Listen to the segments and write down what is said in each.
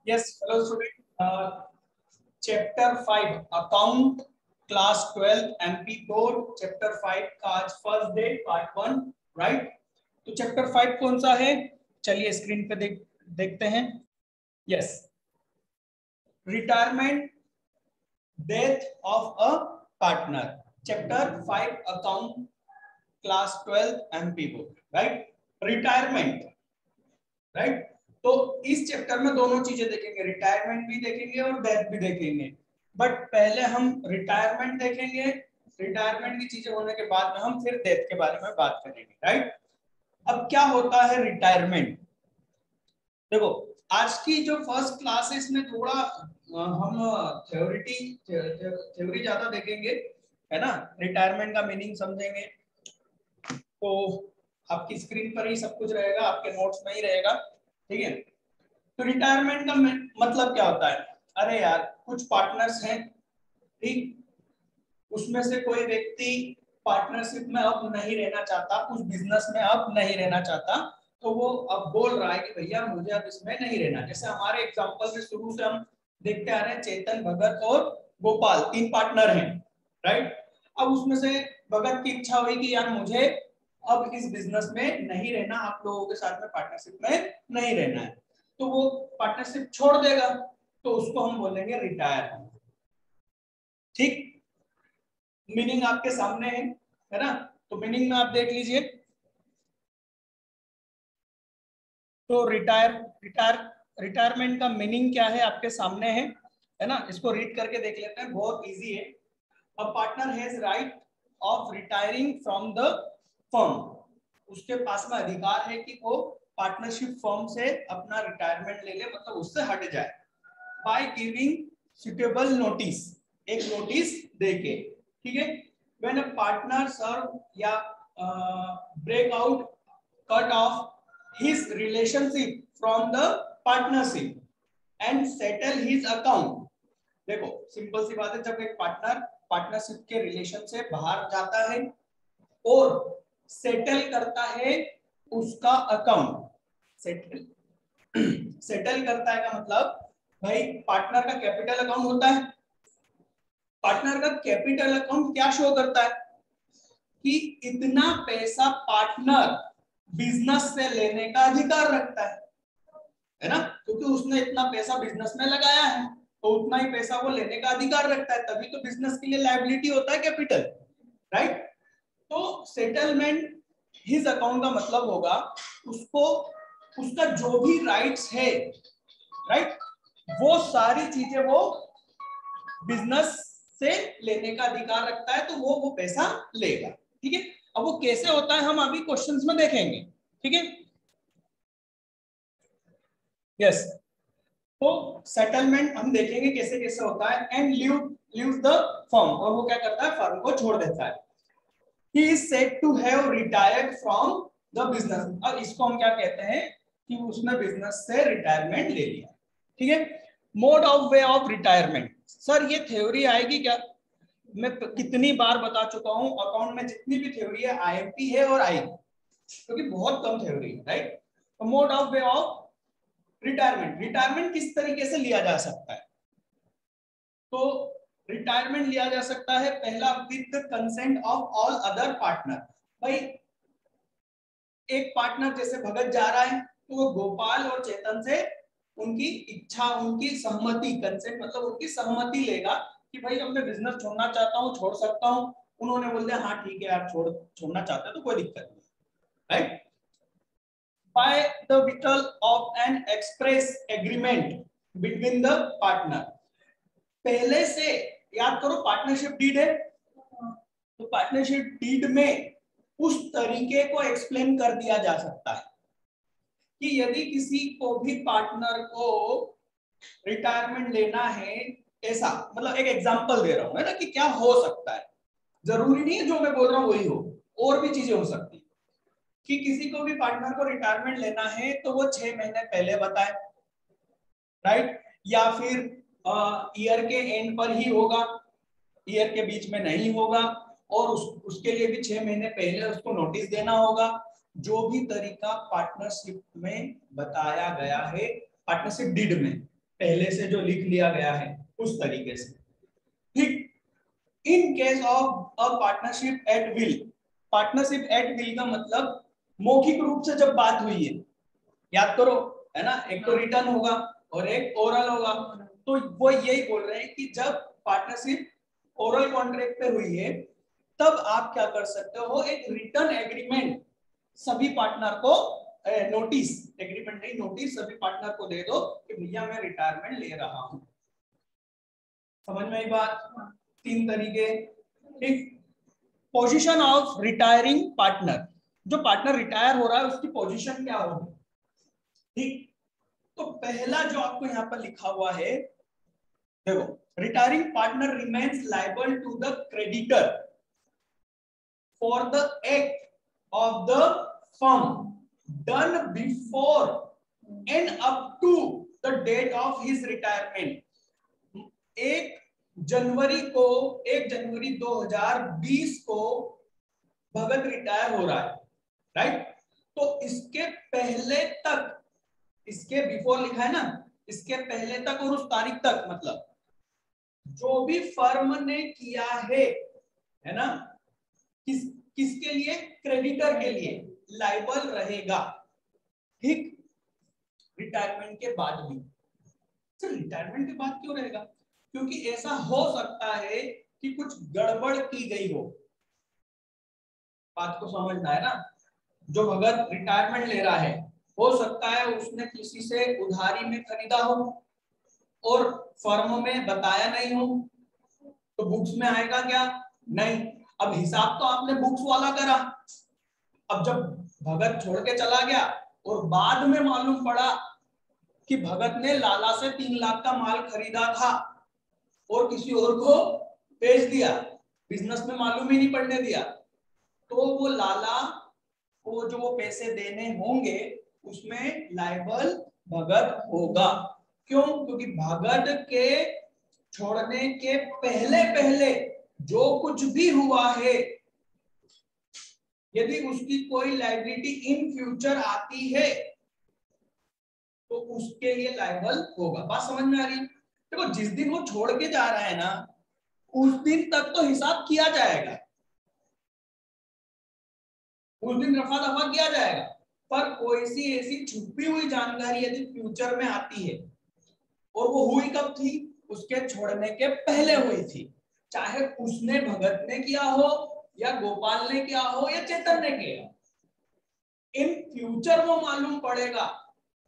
Yes, hello student. Chapter 5 Account Class 12 MP Board Chapter 5 का आज first day part 1 right. तो chapter 5 कौन सा है, चलिए स्क्रीन पे देखते हैं. Yes, retirement death of a partner. Chapter 5 account class 12 MP board right. Retirement right. तो इस चैप्टर में दोनों चीजें देखेंगे, रिटायरमेंट भी देखेंगे और डेथ भी देखेंगे. बट पहले हम रिटायरमेंट देखेंगे, रिटायरमेंट की चीजें होने के बाद में हम फिर डेथ के बारे में बात करेंगे राइट. अब क्या होता है रिटायरमेंट. देखो आज की जो फर्स्ट क्लास है इसमें थोड़ा हम थ्योरी ज्यादा देखेंगे है ना. रिटायरमेंट का मीनिंग समझेंगे. तो आपकी स्क्रीन पर ही सब कुछ रहेगा, आपके नोट्स में ही रहेगा, ठीक है. तो रिटायरमेंट का मतलब क्या होता है. अरे यार कुछ पार्टनर्स हैं, ठीक, उसमें से कोई व्यक्ति पार्टनरशिप में अब नहीं रहना चाहता, उस बिजनेस में अब नहीं रहना चाहता, तो वो अब बोल रहा है कि भैया मुझे अब इसमें नहीं रहना. जैसे हमारे एग्जांपल में शुरू से हम देखते आ रहे हैं, चेतन, भगत और गोपाल 3 पार्टनर हैं राइट. अब उसमें से भगत की इच्छा हुई कि यार मुझे अब इस बिजनेस में नहीं रहना, आप लोगों के साथ में पार्टनरशिप में नहीं रहना है, तो वो पार्टनरशिप छोड़ देगा, तो उसको हम बोलेंगे रिटायर. ठीक, मीनिंग आपके सामने है ना. तो मीनिंग में आप देख लीजिए. तो रिटायरमेंट का मीनिंग क्या है आपके सामने है ना. इसको रीड करके देख लेते हैं, बहुत इजी है. A partner has right of retiring from the firm. उसके पास में अधिकार है कि वो पार्टनरशिप फर्म से अपना रिटायरमेंट ले ले, मतलब उससे हट जाए. बाय गिविंग सुटेबल नोटिस, एक नोटिस देके, ठीक है. व्हेन अ पार्टनर सर्व या break out, cut off his relationship from the partnership and settle his account. देखो सिंपल सी बात है, जब एक पार्टनर पार्टनरशिप के रिलेशन से बाहर जाता है और सेटल करता है उसका अकाउंट. सेटल करता है का मतलब भाई पार्टनर का कैपिटल अकाउंट होता है. पार्टनर का कैपिटल अकाउंट क्या शो करता है कि इतना पैसा पार्टनर बिजनेस से लेने का अधिकार रखता है ना, क्योंकि उसने इतना पैसा बिजनेस में लगाया है तो उतना ही पैसा वो लेने का अधिकार रखता है, तभी तो बिजनेस के लिए लायबिलिटी होता है कैपिटल राइट. तो सेटलमेंट हिज अकाउंट का मतलब होगा उसको उसका जो भी राइट्स है राइट, वो सारी चीजें वो बिजनेस से लेने का अधिकार रखता है, तो वो पैसा लेगा. ठीक है. अब वो कैसे होता है हम अभी क्वेश्चंस में देखेंगे, ठीक है. यस, तो सेटलमेंट हम देखेंगे कैसे कैसे होता है. एंड लीव द फर्म, और वो क्या करता है, फर्म को छोड़ देता है. He is said to have retired from the business. और इसको हम क्या कहते हैं कि उसने बिजनेस से रिटायरमेंट ले लिया. ठीक है. Mode of way of retirement. Sir ये थ्योरी आएगी क्या, मैं कितनी बार बता चुका हूं, अकाउंट में जितनी भी थ्योरी है आईएमपी है और आएगी, क्योंकि बहुत कम थ्योरी है राइट. तो mode of way of retirement, retirement किस तरीके से लिया जा सकता है. तो रिटायरमेंट लिया जा सकता है पहला with the consent of all other partner. भाई एक पार्टनर जैसे भगत जा रहा है तो वो गोपाल और चेतन से उनकी इच्छा, उनकी सहमति, कंसेंट मतलब उनकी सहमति लेगा कि भाई अब मैं बिजनेस छोड़ना चाहता हूँ, छोड़ सकता हूँ. उन्होंने बोल दिया हाँ ठीक है आप छोड़ना चाहते हैं तो कोई दिक्कत नहीं right. By the whittle of N express agreement between the partner. पहले से याद करो पार्टनरशिप डीड है, तो पार्टनरशिप डीड में उस तरीके को एक्सप्लेन कर दिया जा सकता है कि यदि किसी को भी पार्टनर को रिटायरमेंट लेना है, ऐसा मतलब एक एग्जांपल दे रहा हूं है ना कि क्या हो सकता है. जरूरी नहीं है जो मैं बोल रहा हूं वही हो, और भी चीजें हो सकती है कि किसी को भी पार्टनर को रिटायरमेंट लेना है तो वो 6 महीने पहले बताए राइट, या फिर ईयर के एंड पर ही होगा, ईयर के बीच में नहीं होगा, और उसके लिए भी 6 महीने पहले उसको नोटिस देना होगा. जो भी तरीका पार्टनरशिप में बताया गया है, पार्टनरशिप डीड में, पहले से जो लिख लिया गया है उस तरीके से, ठीक। In case of a partnership at will, partnership at will का मतलब मौखिक रूप से जब बात हुई है, याद करो, है ना, एक तो रिटर्न होगा और एक ओरल होगा, तो वो यही बोल रहे हैं कि जब पार्टनरशिप ओरल कॉन्ट्रैक्ट पे हुई है तब आप क्या कर सकते हो, एक रिटर्न एग्रीमेंट सभी पार्टनर को, नोटिस, एग्रीमेंट नहीं नोटिस, सभी पार्टनर को दे दो कि भैया मैं रिटायरमेंट ले रहा हूं। समझ में आई बात? 3 तरीके, ठीक। पोजीशन ऑफ रिटायरिंग पार्टनर, जो पार्टनर रिटायर हो रहा है उसकी पोजीशन क्या होगी, ठीक। तो पहला जो आपको यहाँ पर लिखा हुआ है, देखो, retiring partner remains liable to the creditor for the act of the firm done before and up to the date of his retirement. 1 जनवरी 2020 को भगत रिटायर हो रहा है, राइट। तो इसके पहले तक, इसके बिफोर लिखा है ना, इसके पहले तक और उस तारीख तक, मतलब जो भी फर्म ने किया है ना, किसके लिए, क्रेडिटर के लिए लायबल रहेगा, ठीक। रिटायरमेंट के बाद भी। सर रिटायरमेंट के बाद क्यों रहेगा? क्योंकि ऐसा हो सकता है कि कुछ गड़बड़ की गई हो, बात को समझना है ना। जो भगत रिटायरमेंट ले रहा है, हो सकता है उसने किसी से उधारी में खरीदा हो और फर्म में बताया नहीं हो, तो बुक्स में आएगा क्या? नहीं। अब हिसाब तो आपने बुक्स वाला करा, अब जब भगत छोड़ के चला गया और बाद में मालूम पड़ा कि भगत ने लाला से 3 लाख का माल खरीदा था और किसी और को बेच दिया, बिजनेस में मालूम ही नहीं पड़ने दिया, तो वो लाला को जो वो पैसे देने होंगे उसमें लायबल भगत होगा। क्यों? क्योंकि भगत के छोड़ने के पहले पहले जो कुछ भी हुआ है, यदि उसकी कोई लायबिलिटी इन फ्यूचर आती है तो उसके लिए लायबल होगा। बात समझ में आ रही? देखो, जिस दिन वो छोड़ के जा रहा है ना, उस दिन तक तो हिसाब किया जाएगा, उस दिन रफा दफा किया जाएगा, पर कोई सी ऐसी छुपी हुई जानकारी यदि फ्यूचर में आती है, और वो हुई कब थी? उसके छोड़ने के पहले हुई थी, चाहे उसने भगत ने किया हो या गोपाल ने किया हो या चेतन ने किया, इन फ्यूचर वो मालूम पड़ेगा।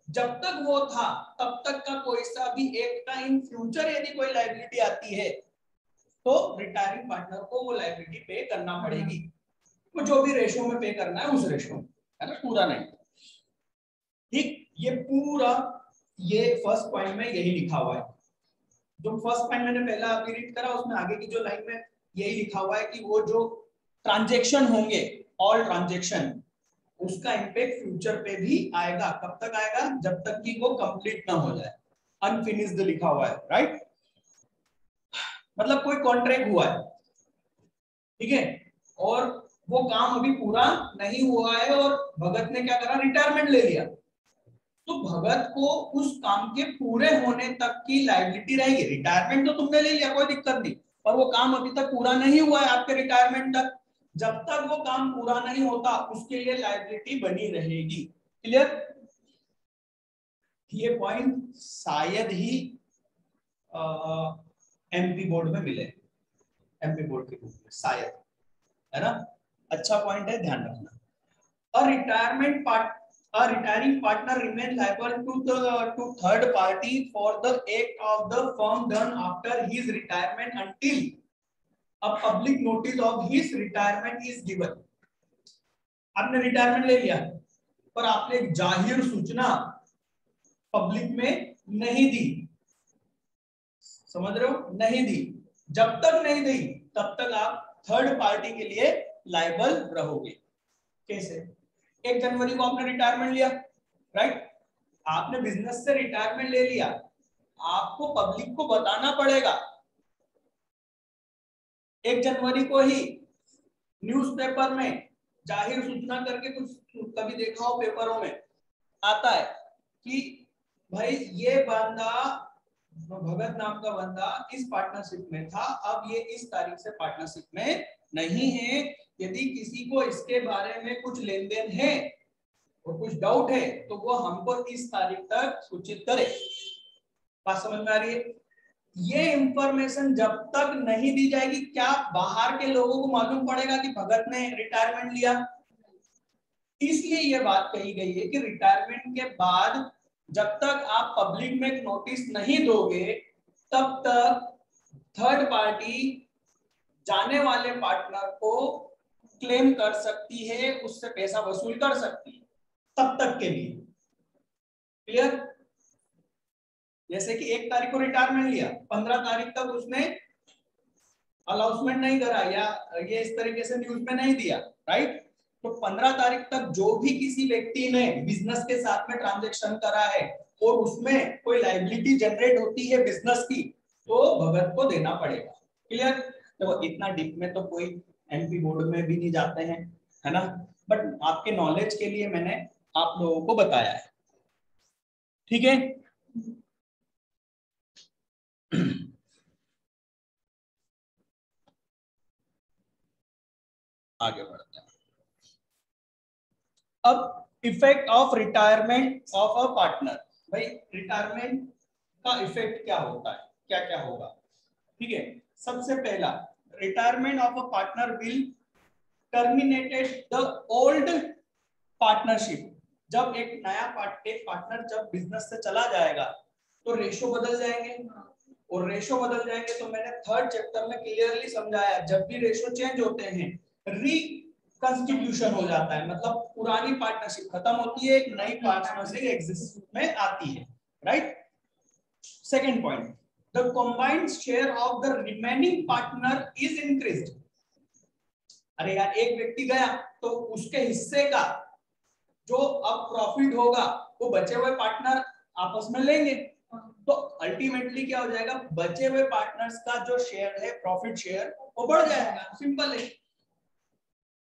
जब तक वो था तब तक का कोई सा भी एक का इन फ्यूचर यदि कोई लायबिलिटी आती है तो रिटायरिंग पार्टनर को वो लायबिलिटी पे करना पड़ेगी, तो जो भी रेशो में पे करना है उस रेशो में, है ना, पूरा नहीं, ठीक। ये पूरा, ये फर्स्ट पॉइंट में यही लिखा हुआ है। जो फर्स्ट पॉइंट मैंने पहला अभी रीड करा, उसमें आगे की जो लाइन में यही लिखा हुआ है कि वो जो ट्रांजैक्शन होंगे, ऑल ट्रांजैक्शन, उसका इंपैक्ट फ्यूचर पे भी आएगा। कब तक आएगा? जब तक कि वो कंप्लीट ना हो जाए, अनफिनिश्ड लिखा हुआ है, राइट। मतलब कोई कॉन्ट्रैक्ट हुआ है, ठीक है, और वो काम अभी पूरा नहीं हुआ है और भगत ने क्या करा, रिटायरमेंट ले लिया, तो भगत को उस काम के पूरे होने तक की लायबिलिटी रहेगी। रिटायरमेंट तो तुमने ले लिया, कोई दिक्कत नहीं, पर वो काम अभी तक पूरा नहीं हुआ है आपके रिटायरमेंट तक, जब तक वो काम पूरा नहीं होता उसके लिए लायबिलिटी बनी रहेगी। क्लियर? ये पॉइंट शायद ही एमपी बोर्ड में मिले, एमपी बोर्ड के बुक में शायद, है ना। अच्छा पॉइंट है, ध्यान रखना। A retiring partner remains liable to third party for the act of the firm done after his retirement until a public notice of his retirement is given. आपने रिटायरमेंट ले लिया पर आपने एक जाहिर सूचना पब्लिक में नहीं दी, समझ रहे हो, नहीं दी, जब तक नहीं दी तब तक आप थर्ड पार्टी के लिए लायबल रहोगे। कैसे? 1 जनवरी को आपने रिटायरमेंट लिया, राइट, आपने बिजनेस से रिटायरमेंट ले लिया, आपको पब्लिक को बताना पड़ेगा। 1 जनवरी को ही न्यूज़पेपर में जाहिर सूचना करके, कुछ कभी देखा हो पेपरों में आता है कि भाई ये बंदा भगत नाम का बंदा इस पार्टनरशिप में था, अब ये इस तारीख से पार्टनरशिप में नहीं है। यदि किसी को इसके बारे में कुछ लेन देन है और कुछ डाउट है तो वो हमको इस तारीख तक सूचित करे। बात समझ में आ रही है? ये इंफॉर्मेशन जब तक नहीं दी जाएगी, क्या बाहर के लोगों को मालूम पड़ेगा कि भगत ने रिटायरमेंट लिया? इसलिए ये बात कही गई है कि रिटायरमेंट के बाद जब तक आप पब्लिक में एक नोटिस नहीं दोगे तब तक थर्ड पार्टी जाने वाले पार्टनर को क्लेम कर सकती है, उससे पैसा वसूल कर सकती है तब तक के लिए। क्लियर? जैसे कि 1 तारीख को रिटायरमेंट लिया, 15 तारीख तक उसने अनाउंसमेंट नहीं करा या ये इस तरीके से न्यूज में नहीं दिया, राइट? तो 15 तारीख तक जो भी किसी व्यक्ति ने बिजनेस के साथ में ट्रांजैक्शन करा है और उसमें कोई लायबिलिटी जनरेट होती है बिजनेस की, तो भगत को देना पड़ेगा। क्लियर? तो इतना डीप में तो कोई एमपी बोर्ड में भी नहीं जाते हैं, है ना? बट आपके नॉलेज के लिए मैंने आप लोगों को बताया है। ठीक है? आगे बढ़ते हैं। अब effect of retirement of a partner. भाई रिटायरमेंट का इफेक्ट क्या होता है, क्या क्या होगा? ठीक है, सबसे पहला, retirement of a partner will terminated the old partnership. जब एक नया पार्टनर जब बिजनेस से चला जाएगा तो रेशो बदल जाएंगे, और रेशो बदल जाएंगे तो मैंने थर्ड चैप्टर में क्लियरली समझाया, जब भी रेशो चेंज होते हैं रिकंस्टिट्यूशन हो जाता है, मतलब पुरानी पार्टनरशिप खत्म होती है, एक नई पार्टनरशिप एग्जिस्ट में आती है, right? Second point, the combined share of the remaining partner is increased. अरे यार, एक व्यक्ति गया तो उसके हिस्से का जो अब प्रॉफिट होगा वो बचे हुए पार्टनर आपस में लेंगे, तो अल्टीमेटली क्या हो जाएगा, बचे हुए पार्टनर्स का जो शेयर है, प्रॉफिट शेयर, वो बढ़ जाएगा। सिंपल है।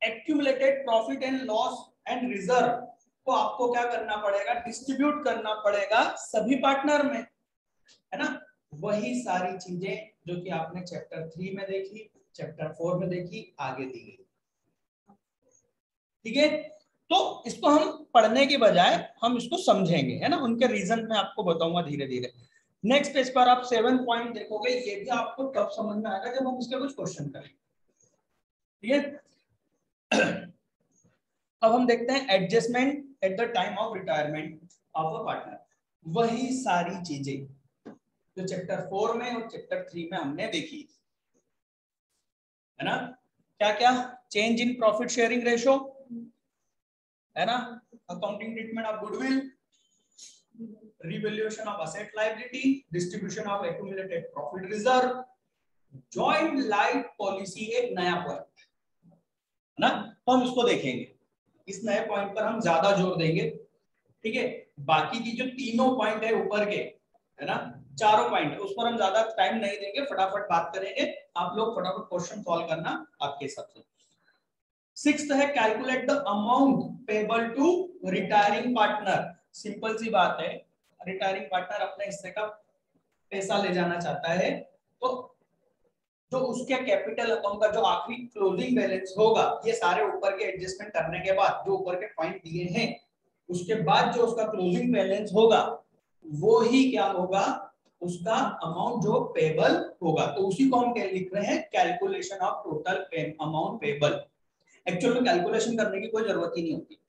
Accumulated profit and loss and reserve को आपको क्या करना पड़ेगा, डिस्ट्रीब्यूट करना पड़ेगा सभी पार्टनर में, है ना? वही सारी चीजें जो कि आपने चैप्टर 3 में देखी, चैप्टर 4 में देखी, आगे दी गई। ठीक है, तो इसको हम पढ़ने के बजाय हम इसको समझेंगे, है ना? उनके रीजन मैं आपको बताऊंगा धीरे धीरे। नेक्स्ट पेज पर आप 7 पॉइंट देखोगे, ये भी आपको तब समझ में आएगा जब हम इसके कुछ क्वेश्चन करेंगे। ठीक है, अब हम देखते हैं adjustment at the time of retirement of a partner. वही सारी चीजें जो चैप्टर 4 में और चैप्टर 3 में हमने देखी, है ना? क्या क्या? Change in profit sharing ratio, है ना? Accounting treatment of goodwill, revaluation of asset liability, distribution of accumulated profit reserve, joint life policy, एक नया पॉइंट, है ना? तो हम इसको देखेंगे, इस नए पॉइंट पर हम ज्यादा जोर देंगे। ठीक है, बाकी की जो तीनों पॉइंट है ऊपर के, है ना, चारों पॉइंट है, उस पर हम ज्यादा टाइम नहीं देंगे, फटाफट बात करेंगे। आप लोग फटाफट क्वेश्चन सॉल्व करना आपके हिसाब से। सिक्स्थ है calculate the amount payable to retiring partner. Simple सी बात है, रिटायरिंग पार्टनर अपने हिस्से का पैसा ले जाना चाहता है, तो जो उसके कैपिटल अकाउंट का जो आखिरी क्लोजिंग बैलेंस होगा, ये सारे ऊपर के एडजस्टमेंट करने के बाद जो ऊपर के पॉइंट दिए हैं, उसके बाद जो उसका क्लोजिंग बैलेंस होगा वो ही क्या होगा, उसका अमाउंट जो पेबल होगा। तो उसी को हम क्या लिख रहे हैं, calculation of total amount payable. Actual में कैलकुलेशन करने की कोई जरूरत ही नहीं होती,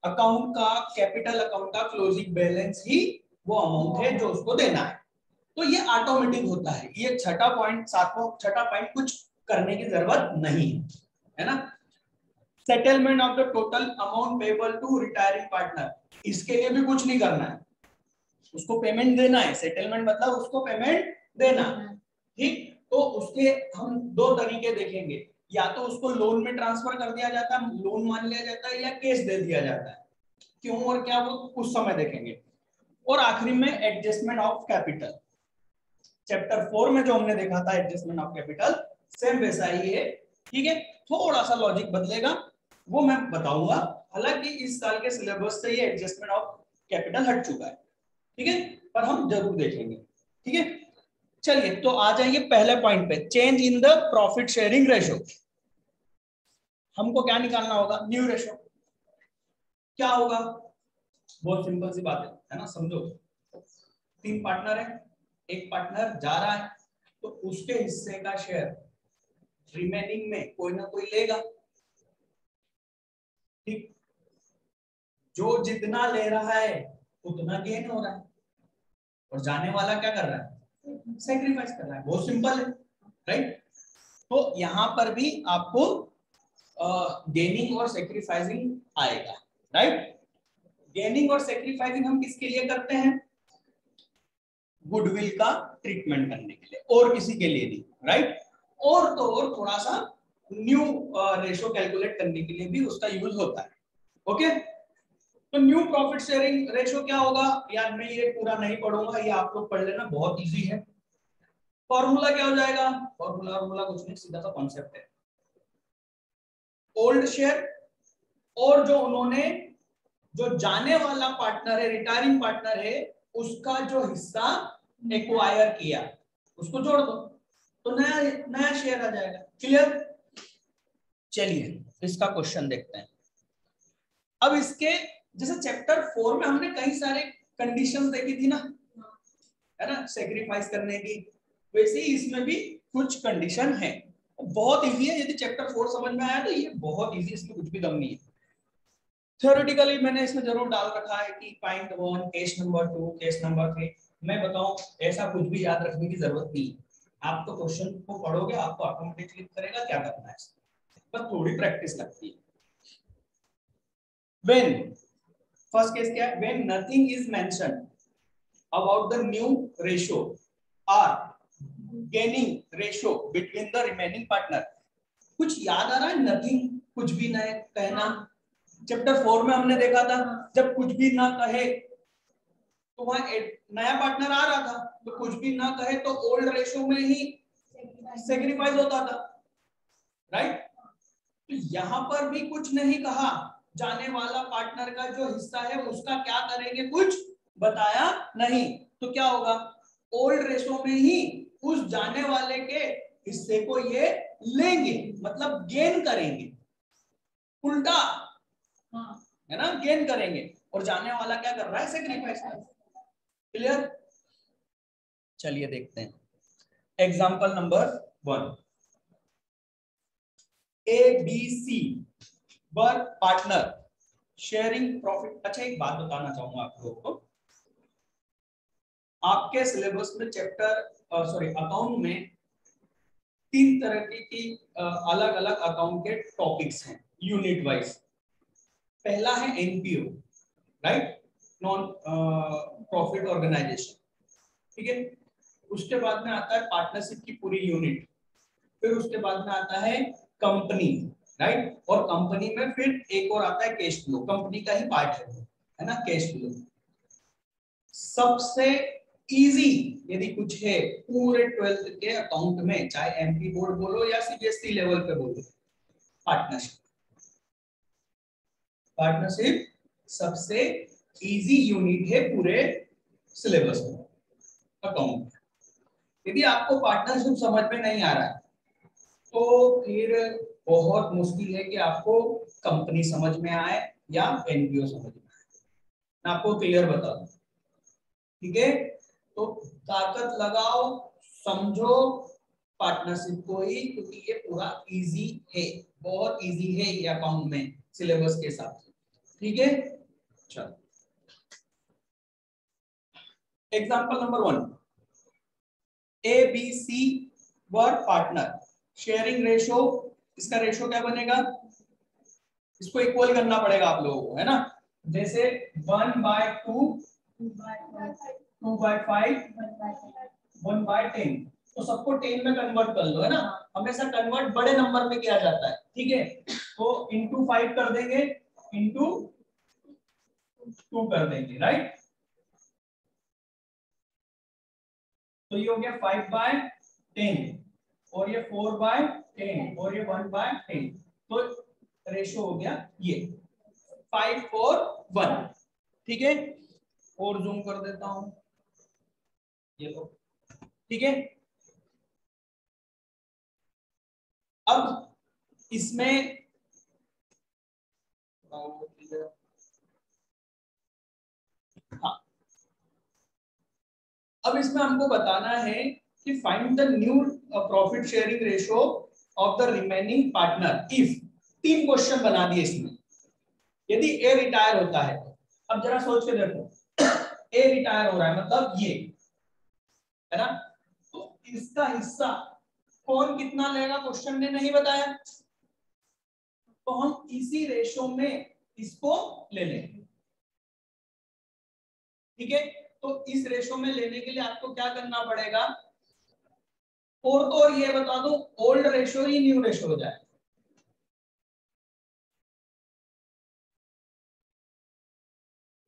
अकाउंट का, कैपिटल अकाउंट का क्लोजिंग बैलेंस ही वो अमाउंट है जो उसको देना है। तो ये ऑटोमेटिक होता है। ये छठा पॉइंट, छठा पॉइंट कुछ करने की जरूरत नहीं है ना? Settlement of the total amount payable to retiring partner, इसके लिए भी कुछ नहीं करना है, उसको पेमेंट देना है। सेटलमेंट मतलब उसको पेमेंट देना, ठीक? तो उसके हम दो तरीके देखेंगे, या तो उसको लोन में ट्रांसफर कर दिया जाता है, लोन मान लिया जाता है, या कैश दे दिया जाता है। क्यों और क्या, वो उस समय देखेंगे। और आखिरी में एडजस्टमेंट ऑफ कैपिटल, चैप्टर 4 में जो हमने देखा था एडजस्टमेंट ऑफ कैपिटल, सेम वैसा ही है। ठीक है, थोड़ा सा लॉजिक बदलेगा, वो मैं बताऊंगा। हालांकि इस साल के सिलेबस से ये एडजस्टमेंट ऑफ कैपिटल हट चुका है, ठीक है, पर हम जरूर देखेंगे। ठीक है, चलिए तो आ जाइए पहले पॉइंट पे, change in the profit sharing ratio. हमको क्या निकालना होगा, न्यू रेशो। क्या होगा, बहुत सिंपल सी बात है ना, समझो। 3 पार्टनर है, एक पार्टनर जा रहा है, तो उसके हिस्से का शेयर रिमेनिंग में कोई ना कोई लेगा। ठीक, जो जितना ले रहा है उतना गेन हो रहा है, और जाने वाला क्या कर रहा है, सेक्रीफाइस कर रहा है। बहुत सिंपल है, राइट। तो यहां पर भी आपको गेनिंग और सेक्रीफाइसिंग आएगा, राइट। गेनिंग और सेक्रीफाइसिंग हम किसके लिए करते हैं, गुडविल का ट्रीटमेंट करने के लिए, और किसी के लिए नहीं, राइट। और तो और थोड़ा सा न्यू रेशो कैलकुलेट करने के लिए भी उसका यूज होता है। ओके, तो न्यू प्रॉफिट शेयरिंग रेशो क्या होगा यार, मैं ये पूरा नहीं पढ़ूंगा, ये आप लोग पढ़ लेना, बहुत इजी है। फॉर्मूला क्या हो जाएगा, फॉर्मूला कुछ नहीं, सीधा सा कॉन्सेप्ट है। ओल्ड शेयर, और जो उन्होंने, जो जाने वाला पार्टनर है, रिटायरिंग पार्टनर है, उसका जो हिस्सा एक्वायर किया उसको जोड़ दो, तो नया नया शेयर आ जाएगा। क्लियर। चलिए इसका क्वेश्चन देखते हैं। अब इसके जैसे चैप्टर 4 में हमने कई सारे कंडीशंस देखी थी ना, है ना, सेक्रीफाइस करने की, वैसे ही इसमें भी कुछ कंडीशन है। बहुत इजी है, यदि चैप्टर 4 समझ में आया तो ये बहुत इजी, इसमें कुछ भी दम नहीं है। थ्योरेटिकली मैंने इसमें जरूर डाल रखा है कि point 1, case number 2, case number 3। मैं बताऊं, ऐसा कुछ भी याद रखने की जरूरत नहीं है। आप तो क्वेश्चन को पढ़ोगे, आपको ऑटोमेटिकली करेगा क्या करना है, बस थोड़ी प्रैक्टिस लगती है। व्हेन, फर्स्ट केस क्या है, when nothing is mentioned about the new ratio और gaining ratio between the remaining partner. कुछ याद आ रहा है, नथिंग, कुछ भी नहीं कहना। चैप्टर 4 में हमने देखा था, जब कुछ भी ना कहे तो वहां नया पार्टनर आ रहा था, तो कुछ भी ना कहे तो ओल्ड रेशियो में ही सेक्रीफाइस होता था, राइट। तो यहां पर भी कुछ नहीं कहा, जाने वाला पार्टनर का जो हिस्सा है उसका क्या करेंगे, कुछ बताया नहीं, तो क्या होगा, ओल्ड रेशो में ही उस जाने वाले के हिस्से को ये लेंगे, मतलब गेन करेंगे, उल्टा, है ना, गेन करेंगे, और जाने वाला क्या कर रहा है, सेक्रीफाइस कर रहा है। क्लियर। चलिए देखते हैं एग्जांपल नंबर 1। ABC वर पार्टनर शेयरिंग प्रॉफिट। अच्छा एक बात बताना चाहूंगा आप लोगों को, आपके सिलेबस में अकाउंट में 3 तरह की अलग अलग अकाउंट के टॉपिक्स हैं यूनिट वाइज। पहला है NPO, right, non profit organisation, ठीक है। उसके बाद में आता है पार्टनरशिप की पूरी यूनिट, फिर उसके बाद में आता है कंपनी, राइट, और कंपनी में फिर एक और आता है कैश फ्लो, कंपनी का ही पार्ट है ना, कैश फ्लो। सबसे इजी यदि कुछ है पूरे 12th के अकाउंट में, चाहे एमपी बोर्ड बोलो या सीबीएसई लेवल पे बोलो, पार्टनरशिप। पार्टनरशिप सबसे इजी यूनिट है पूरे सिलेबस में, अकाउंट। यदि आपको पार्टनरशिप समझ में नहीं आ रहा है तो फिर बहुत मुश्किल है कि आपको कंपनी समझ में आए या एनपीओ समझ में आए। मैं आपको क्लियर बता दूं, ठीक है। तो ताकत लगाओ, समझो पार्टनरशिप को ही, क्योंकि ये पूरा इजी है, बहुत इजी है ये अकाउंट में सिलेबस के हिसाब से, ठीक है। चलो एग्जांपल नंबर 1, ABC वर पार्टनर शेयरिंग रेशो। इसका रेशो क्या बनेगा, इसको इक्वल करना पड़ेगा आप लोगों को, है ना। जैसे 1/2, 2/5, 1/10, तो सबको 10 में कन्वर्ट कर लो, है ना। हमेशा कन्वर्ट बड़े नंबर में किया जाता है, ठीक है। तो इंटू 5 कर देंगे, इंटू 2 कर देंगे, राइट। तो ये हो गया 5/10, और ये 4/10, और ये 1/10, तो रेशो हो गया ये 5:4:1, ठीक है। और जूम कर देता हूं, ये लो, ठीक है। अब इसमें हाँ, अब इसमें हमको बताना है कि find the new profit sharing ratio of the remaining partner if. 3 question बना दिए इसमें। यदि ए रिटायर होता है, अब जरा सोच के देखो, ए रिटायर हो रहा है मतलब ये है ना, तो इसका हिस्सा कौन कितना लेगा क्वेश्चन ने नहीं बताया, तो हम इसी रेशो में इसको ले लेंगे, ठीक है। तो इस रेशो में लेने के लिए आपको क्या करना पड़ेगा, और तो और ये बता दूं, ओल्ड रेशो ही न्यू रेशो हो जाए।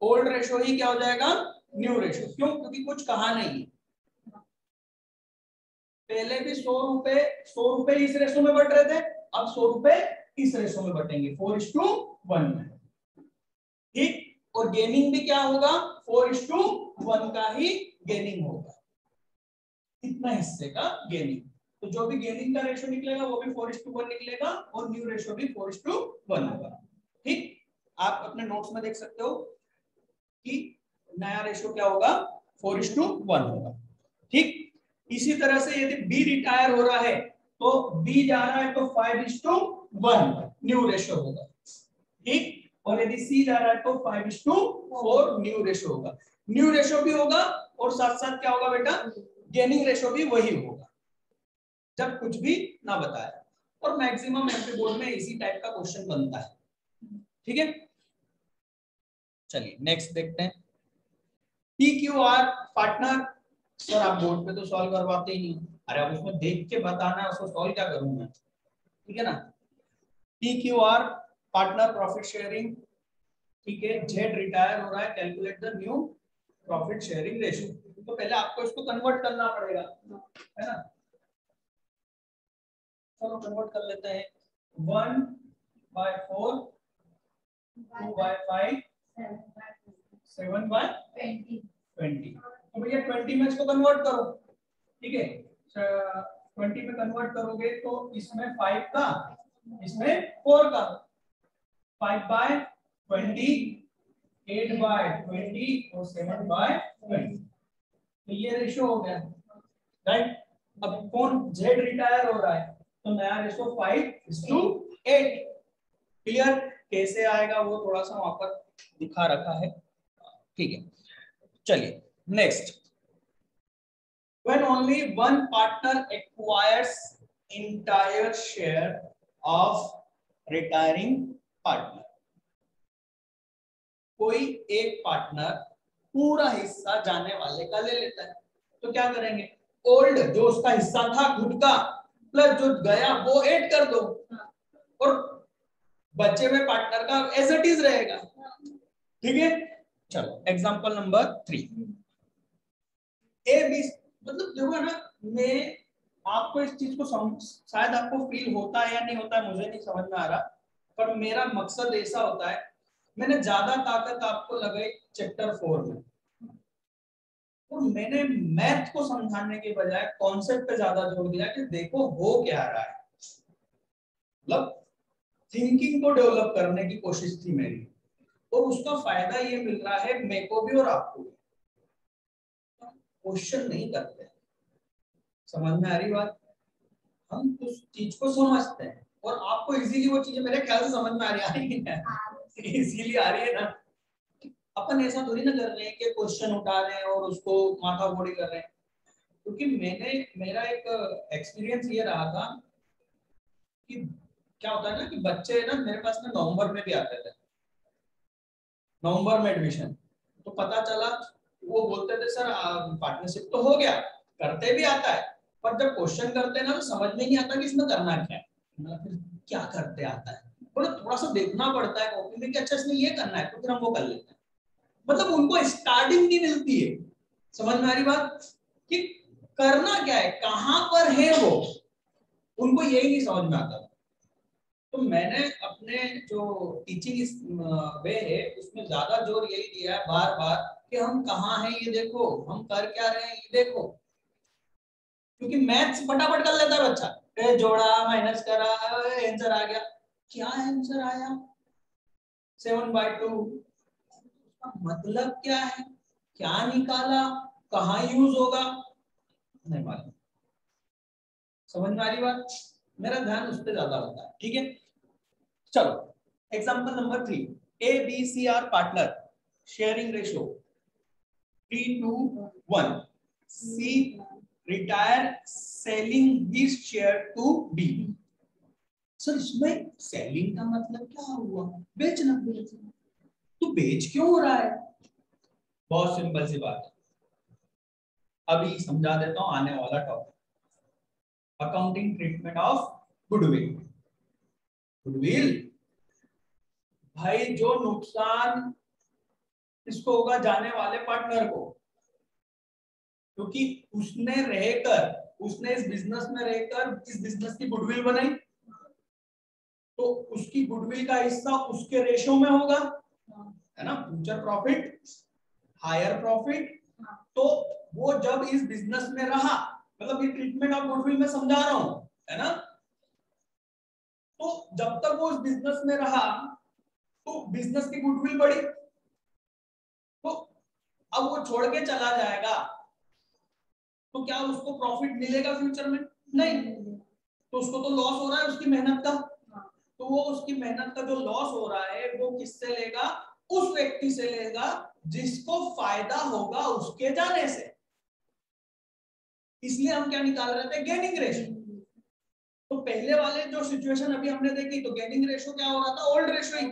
ओल्ड रेशो ही क्या हो जाएगा, न्यू रेशो। क्यों? क्योंकि कुछ कहा नहीं है, पहले भी 100 रुपए इस रेशो में बट रहे थे, अब 100 रुपए इस रेशो में बटेंगे 4:1 में, ठीक। और गेनिंग भी क्या होगा, 4:1 का ही गेनिंग होगा, इतना हिस्से का गेनिंग। तो जो भी गेनिंग का रेशो निकलेगा वो भी 4:1 निकलेगा, और न्यू रेशो भी 4:1 होगा, ठीक। आप अपने नोट्स में देख सकते हो कि नया रेशो क्या होगा, 4:1 होगा, ठीक। इसी तरह से यदि बी रिटायर हो रहा है तो बी जा रहा है तो 5:1 न्यू रेशो होगा, ठीक। और यदि सी जा रहा है तो 5:4 न्यू रेशो होगा। न्यू रेशो भी होगा और साथ साथ क्या होगा बेटा, गेनिंग रेशो भी वही होगा, जब कुछ भी ना बताया। और मैक्सिमम एमपी बोर्ड में इसी टाइप का क्वेश्चन बनता है, ठीक है। चलिए नेक्स्ट देखते हैं। P Q R partner, sir आप बोर्ड पे तो सॉल्व करवाते ही नहीं। अरे अब उसमें देख के बताना है, उसको सॉल्व क्या करूं मैं, ठीक है ना। P Q R partner profit sharing, ठीक है। जेड रिटायर हो रहा है, calculate the new profit sharing ratio. तो पहले आपको इसको कन्वर्ट करना पड़ेगा, है ना। चलो कन्वर्ट कर लेते हैं। 1/4, 2/5, 7/20। तो भैया 20 में इसको कन्वर्ट करो, ठीक है। 20 में कन्वर्ट करोगे तो इसमें 5 का, इसमें 4 का, 5/20, 8/20 और 7/20। तो ये रेशियो हो गया, राइट। अब कौन, जेड रिटायर हो रहा है तो नया रेशियो 5:8। क्लियर? कैसे आएगा वो थोड़ा सा वहां पर दिखा रखा है, ठीक है। चलिए next. When only one partner acquires entire share of retiring partner, कोई एक पार्टनर पूरा हिस्सा जाने वाले का ले लेता है, तो क्या करेंगे, ओल्ड जो उसका हिस्सा था खुद का प्लस जो गया वो ऐड कर दो, और बचे हुए पार्टनर का एज इट इज रहेगा, ठीक है। चलो एग्जांपल नंबर 3। ए बी, मतलब देखो ना, मैं आपको इस चीज को शायद आपको फील होता है या नहीं होता है मुझे नहीं समझ में आ रहा, पर मेरा मकसद ऐसा होता है, मैंने ज्यादा ताकत आपको लगाई चैप्टर 4 में, और मैंने मैथ को समझाने के बजाय कॉन्सेप्ट पे ज्यादा जोर दिया कि देखो हो क्या रहा है, मतलब थिंकिंग को डेवलप करने की कोशिश थी मेरी, और उसका फायदा ये मिल रहा है मेरे को भी और आपको भी। क्वेश्चन नहीं करते, समझ में आ रही बात, हम उस चीज को समझते हैं, और आपको इजीली वो चीजें मेरे ख्याल से समझ में आ रही है, इजीली आ रही है ना। अपन ऐसा थोड़ी ना कर रहे हैं कि क्वेश्चन उठा रहे हैं और उसको माथा फोड़ी कर रहे हैं, क्योंकि मेरा एक एक्सपीरियंस ये रहा था कि क्या होता है ना कि बच्चे ना मेरे पास में नवंबर में भी आते थे, नवंबर में एडमिशन, तो पता चला वो बोलते थे सर पार्टनरशिप तो हो गया, करते भी आता है, पर जब क्वेश्चन करते हैं ना तो समझ में नहीं आता कि इसमें करना क्या है, मतलब फिर क्या करते आता है, बोले थोड़ा सा देखना पड़ता है कॉपी में कि अच्छा इसमें ये करना है तो फिर हम वो कर लेते हैं। मतलब उनको स्टार्टिंग नहीं मिलती है, समझ में आ रही बात, कि करना क्या है, कहां पर है वो, उनको यही नहीं समझ में आता। तो मैंने अपने जो टीचिंग वे है उसमें ज्यादा जोर यही दिया है बार बार कि हम कहाँ हैं ये देखो, हम कर क्या रहे हैं ये देखो, क्योंकि मैथ्स फटाफट कर लेता है बच्चा, जोड़ा माइनस करा आंसर आ गया। क्या आंसर आया 7/2, मतलब क्या है, क्या निकाला, कहाँ यूज होगा, नहीं मालूम। समझ में आ रही बात? मेरा ध्यान उस पर ज्यादा होता है। ठीक है, चलो example number 3, A B C are partner, sharing ratio 3:1, C retire selling his share to B. Sir इसमें सेलिंग का मतलब क्या हुआ, बेचना, तो बेच क्यों हो रहा है? बहुत सिंपल सी बात है, अभी समझा देता हूं आने वाला topic, accounting treatment of goodwill. Goodwill भाई जो नुकसान इसको होगा जाने वाले पार्टनर को, क्योंकि उसने इस बिजनेस में रहकर इस बिजनेस की गुडविल बनाई, तो उसकी गुडविल का हिस्सा उसके रेशो में होगा, है ना, फ्यूचर प्रॉफिट, हायर प्रॉफिट। तो वो जब इस बिजनेस में रहा, मतलब ये ट्रीटमेंट ऑफ गुडविल में समझा रहा हूं, है ना, तो जब तक वो इस बिजनेस में रहा तो बिजनेस की गुडविल बढ़ी, तो अब वो छोड़ के चला जाएगा तो क्या उसको प्रॉफिट मिलेगा फ्यूचर में? नहीं, तो उसको तो लॉस हो रहा है उसकी मेहनत का, तो वो उसकी मेहनत का जो लॉस हो रहा है वो किससे लेगा? उस व्यक्ति से लेगा जिसको फायदा होगा उसके जाने से। इसलिए हम क्या निकाल रहे थे, गेनिंग रेशियो। तो पहले वाले जो सिचुएशन अभी हमने देखी, तो गेनिंग रेशियो क्या हो रहा था, ओल्ड रेशियो ही,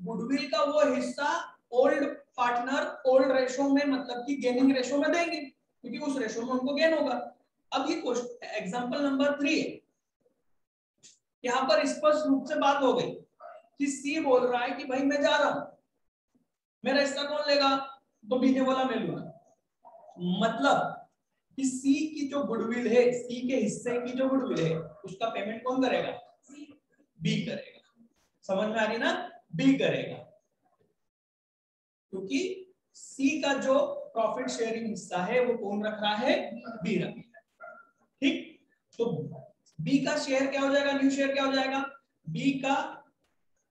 गुडविल का वो हिस्सा ओल्ड पार्टनर ओल्ड रेशो में, मतलब कि गेनिंग रेशो में देंगे, क्योंकि उस रेशो में उनको गेन होगा। अब ये एग्जांपल नंबर 3 है, यहां पर स्पष्ट रूप से बात हो गई कि सी बोल रहा है कि भाई मैं जा रहा हूं, मेरा हिस्सा कौन लेगा? तो बी ने बोला मैं लूंगा। मतलब कि सी की जो गुडविल है, सी के हिस्से की जो गुडविल है, उसका पेमेंट कौन करेगा? बी करेगा। समझ में आ रही ना? बी करेगा, क्योंकि सी का जो प्रॉफिट शेयरिंग हिस्सा है वो कौन रख रहा है? बी रख रहा है। ठीक, तो बी का शेयर क्या हो जाएगा, न्यू शेयर क्या हो जाएगा? बी का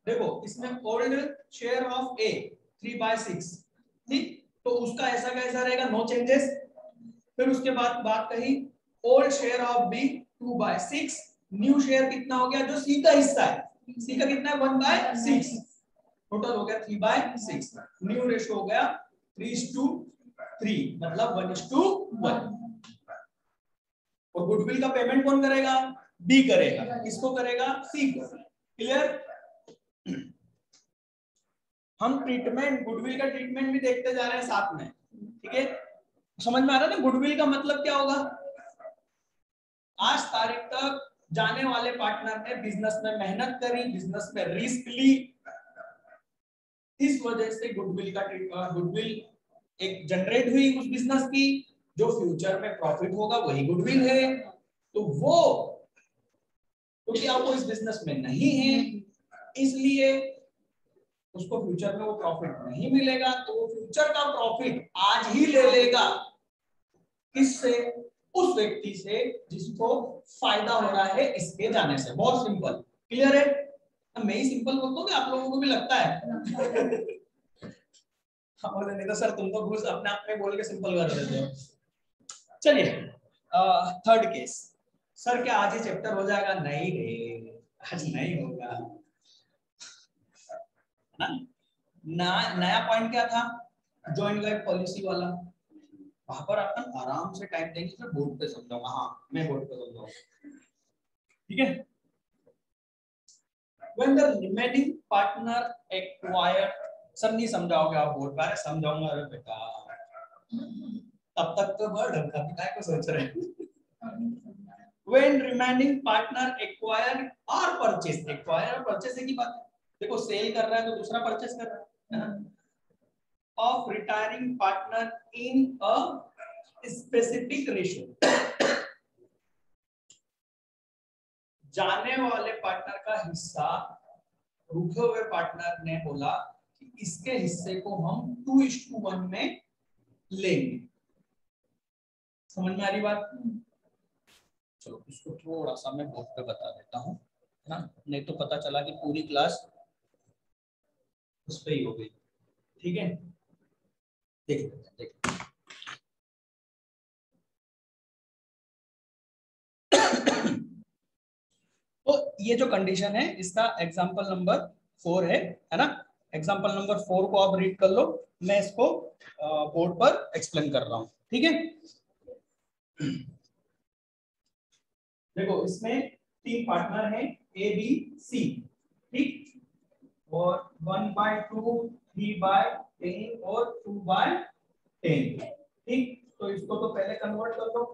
देखो इसमें ओल्ड शेयर ऑफ ए 3/6, ठीक, तो उसका ऐसा का ऐसा रहेगा, नो चेंजेस। फिर उसके बाद बात कही old share of B 2/6, new share कितना हो गया जो सी का हिस्सा है, सी का कितना है 1/6, टोटल हो गया 3/6, न्यू रेशो हो गया 3:3, मतलब 1:1। और गुडविल का पेमेंट कौन करेगा? बी करेगा। किसको करेगा? सी को। क्लियर? हम ट्रीटमेंट, गुडविल का ट्रीटमेंट भी देखते जा रहे हैं साथ में, ठीक है? समझ में आ रहा है ना गुडविल का मतलब क्या होगा? आज तारीख तक जाने वाले पार्टनर ने बिजनेस में मेहनत करी, बिजनेस में रिस्क ली, इस वजह से गुडविल एक जनरेट हुई उस बिजनेस की, जो फ्यूचर में प्रॉफिट होगा वही गुडविल है। तो वो क्योंकि आप वो इस बिजनेस में नहीं है, इसलिए उसको फ्यूचर में वो प्रॉफिट नहीं मिलेगा, तो वो फ्यूचर का प्रॉफिट आज ही ले लेगा। किससे? उस व्यक्ति से जिसको फायदा हो रहा है इसके जाने से। बहुत सिंपल, क्लियर है? मैं ही सिंपल बोलता हूँ कि आप लोगों को भी लगता है? हाँ, बोले नहीं तो सर तुम तो घूस अपने आप में बोल के सिंपल कर देते हो। चलिए थर्ड केस। सर क्या आज ही चैप्टर हो जाएगा? नहीं रे, आज नहीं होगा ना। नया पॉइंट क्या था? जॉइंट लाइफ पॉलिसी वाला। वहां पर अपन आराम से टाइम देंगे, सर बोर्ड पे समझाऊंगा। हाँ मैं बोर्ड पे समझाऊंगा, ठीक है? When the remaining partner acquired, sir नहीं समझाओगे आप बोर्ड पर? समझाऊंगा। अरे बेटा तब तक तो वर्ड कभी काय को सोच रहे हैं। When remaining partner acquire or purchase, acquire और purchase एक ही बात है। देखो सेल कर रहा है तो दूसरा परचेस कर रहा है ना। Of retiring partner in a specific ratio, जाने वाले पार्टनर का हिस्सा रुके हुए पार्टनर ने बोला कि इसके हिस्से को हम 2:1 में लेंगे। समझ में आ रही बात? चलो इसको थोड़ा सा मैं बोर्ड पे बता देता हूँ ना, नहीं तो पता चला कि पूरी क्लास उस पे ही हो गई। ठीक है, देख लेते हैं, देख। तो ये जो कंडीशन है इसका एग्जांपल नंबर 4 है ना। एग्जांपल नंबर 4 को आप रीड कर लो, मैं इसको बोर्ड पर एक्सप्लेन कर रहा हूँ। ठीक है, देखो इसमें 3 पार्टनर हैं ए बी सी, ठीक, और 1/2, 3/10 और 2/10। ठीक, तो इसको तो पहले कन्वर्ट कर दो,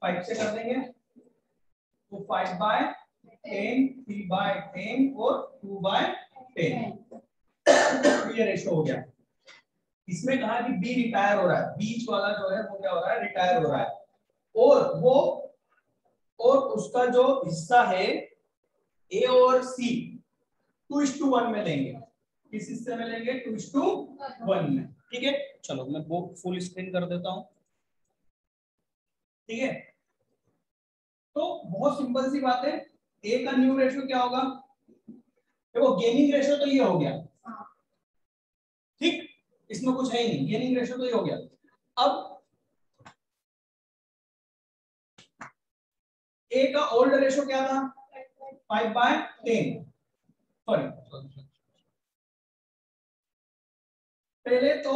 5 से कर देंगे तो 5/10, 3/10 और 2/10। ये रेशो हो गया। इसमें कहा कि बी रिटायर हो रहा है, बीच वाला जो है वो क्या हो रहा है, रिटायर हो रहा है, और वो और उसका जो हिस्सा है ए और सी 2:1 में लेंगे। किस हिस्से में लेंगे? 2:1 में। ठीक है, चलो मैं वो फुल स्क्रीन कर देता हूं। ठीक है, तो बहुत सिंपल सी बात है, ए का न्यू रेशियो क्या होगा? देखो गेनिंग रेशियो तो ये हो गया, ठीक, इसमें कुछ है ही नहीं, गेनिंग रेशियो तो ये हो गया। अब ए का ओल्ड रेशियो क्या था? 5/10। सॉरी, पहले तो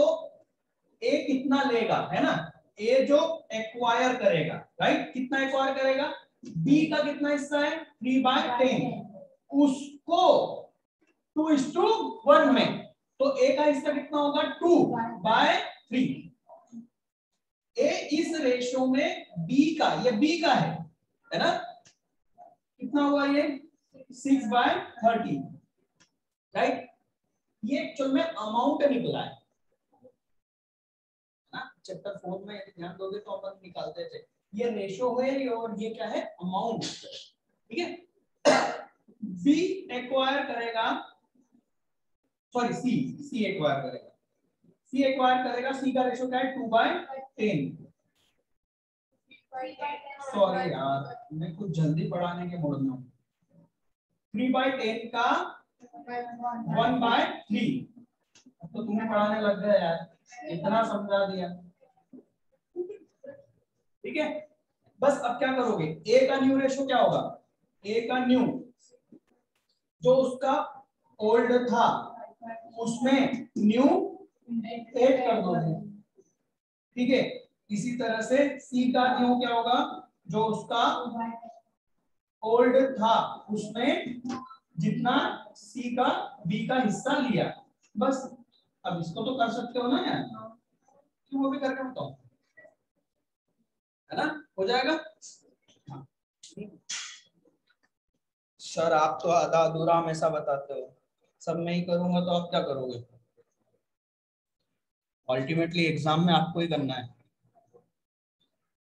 ए कितना लेगा, है ना, ए जो एक्वायर करेगा, राइट, कितना एक्वायर करेगा? बी का कितना हिस्सा है? 3/10, उसको 2:1 में, तो ए का हिस्सा कितना होगा? 2/3। ए इस रेशियो में बी का, ये बी का है ना, कितना हुआ ये? 6/30, राइट। ये एक्चुअल में अमाउंट निकला है ना, चैप्टर 4 में यदि ध्यान दोगे तो अपन निकालते थे, ये रेशियो है और ये क्या है? अमाउंट। ठीक है, बी एक्वायर करेगा, सॉरी सी एक्वायर करेगा, सी एक्वायर करेगा, सी का रेशियो क्या है? 2/10। सॉरी यार, मैं कुछ जल्दी पढ़ाने के मूड में हूँ। 3/10 का 1/3। तो तुम्हें पढ़ाने लग गया यार, इतना समझा दिया। ठीक है, बस अब क्या करोगे? ए का न्यू रेशियो क्या होगा? ए का न्यू जो उसका ओल्ड था उसमें न्यू ऐड कर दोगे। ठीक है, इसी तरह से सी का न्यू क्या होगा? जो उसका ओल्ड था उसमें जितना सी का बी का हिस्सा लिया, बस। अब इसको तो कर सकते हो ना यार, क्यों वो भी करके बताओ, है ना, हो जाएगा। सर आप तो आधा अधूरा हमेशा बताते हो, सब मैं ही करूंगा तो आप क्या करोगे? अल्टीमेटली एग्जाम में आपको ही करना है।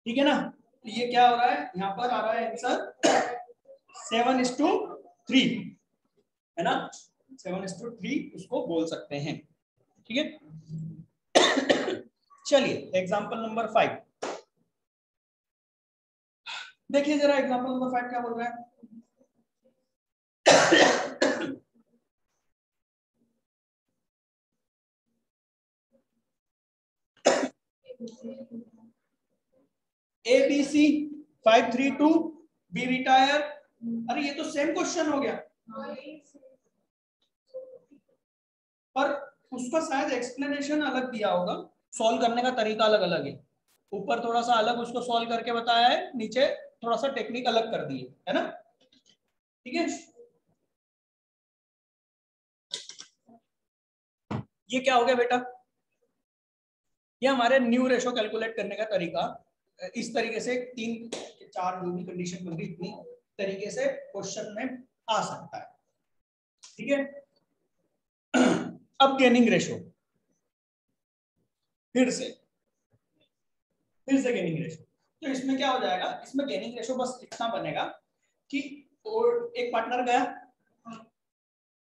ठीक है ना, तो ये क्या हो रहा है, यहाँ पर आ रहा है आंसर 7:3, है ना, 7:3 उसको बोल सकते हैं। ठीक है, चलिए एग्जाम्पल नंबर 5 देखिए जरा, एग्जाम्पल नंबर 5 क्या बोल रहा है? A B C 5:3:2 B retire. अरे ये तो सेम क्वेश्चन हो गया, पर उसका शायद एक्सप्लेनेशन अलग दिया होगा, सॉल्व करने का तरीका अलग अलग है। ऊपर थोड़ा सा अलग उसको सॉल्व करके बताया है, नीचे थोड़ा सा टेक्निक अलग कर दी है ना। ठीक है, ये क्या हो गया बेटा? ये हमारे न्यू रेशो कैलकुलेट करने का तरीका, इस तरीके से 3-4 जो भी कंडीशन बन रही इतनी तरीके से क्वेश्चन में आ सकता है। ठीक है, अब गेनिंग रेशो, फिर से गेनिंग रेशो, तो इसमें क्या हो जाएगा? इसमें गेनिंग रेशो बस इतना बनेगा कि और एक पार्टनर गया,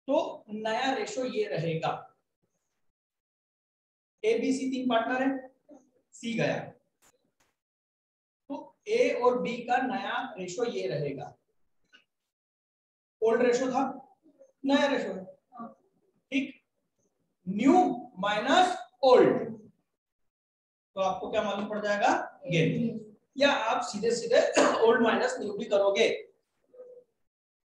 तो नया रेशो ये रहेगा, ए बी सी 3 पार्टनर है, सी गया, तो ए और बी का नया रेशो ये रहेगा। ओल्ड रेशो था, नया रेशो है, ठीक। न्यू माइनस ओल्ड, तो आपको क्या मालूम पड़ जाएगा, गेन। या आप सीधे सीधे ओल्ड माइनस न्यू भी करोगे,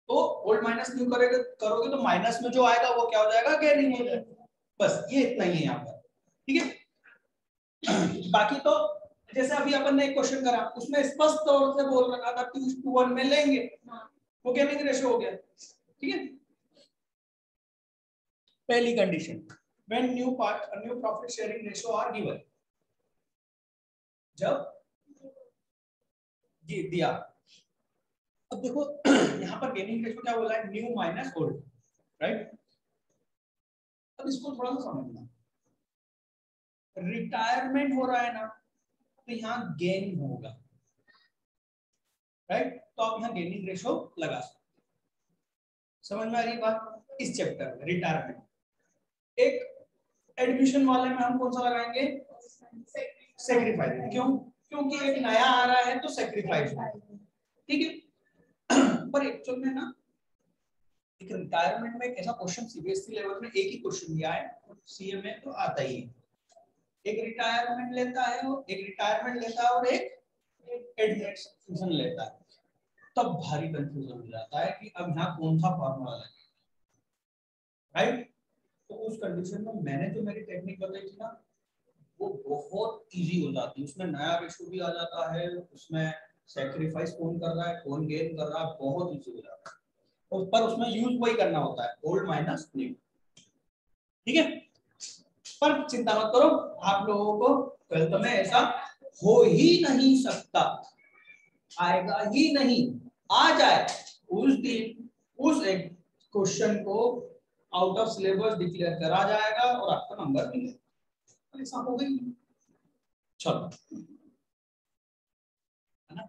तो ओल्ड माइनस न्यू करोगे तो माइनस में जो आएगा वो क्या हो जाएगा, गेन हो जाएगा। बस ये इतना ही है यहाँ पर, ठीक है। बाकी तो जैसे अभी अपन ने एक क्वेश्चन करा, उसमें स्पष्ट तौर से बोल रखा था 2:1 में लेंगे, वो गेनिंग रेशो हो गया, ठीक है। पहली condition, when new profit sharing ratio are given, जब दिया। अब देखो यहाँ पर गेनिंग रेशो क्या बोला है, न्यू माइनस ओल्ड, राइट। अब इसको थोड़ा सा समझना, रिटायरमेंट हो रहा है ना, तो यहाँ गेन होगा, राइट। तो आप यहाँ गेनिंग रेशो लगा सकते, समझ में आ रही बात। इस चैप्टर में रिटायरमेंट, एक एडमिशन वाले में हम कौन सा लगाएंगे, सेक्रीफाइस। क्यों, क्योंकि एक नया आ रहा है तो सेक्रीफाइस, ठीक है। पर एक्चुअल में ना, एक रिटायरमेंट में एक ऐसा क्वेश्चन सीबीएसई लेवल में एक ही क्वेश्चन दिया है, सीए में तो आता ही है। एक रिटायरमेंट लेता है और एक एडमिशन लेता है, तब भारी कंफ्यूजन हो जाता है कि अब यहाँ कौन सा फॉर्मूला लगेगा, राइट। तो उस कंडीशन में मैंने जो मेरी टेक्निक बताई थी ना, वो बहुत इजी हो जाती है। उसमें नया रेशो भी आ जाता है, उसमें सैक्रिफाइस कौन कर रहा है, कौन गेन कर रहा है, बहुत इजी हो जाता है। पर उसमें यूज वही करना होता है, ओल्ड माइनस न्यू, ठीक है। पर चिंता मत करो, आप लोगों को 12th में ऐसा हो ही नहीं सकता, आएगा ही नहीं। आ जाए उस दिन उस एक क्वेश्चन को आउट ऑफ सिलेबस डिक्लेयर करा जाएगा और आपका नंबर मिलेगा, ऐसा हो गई। चलो, है ना।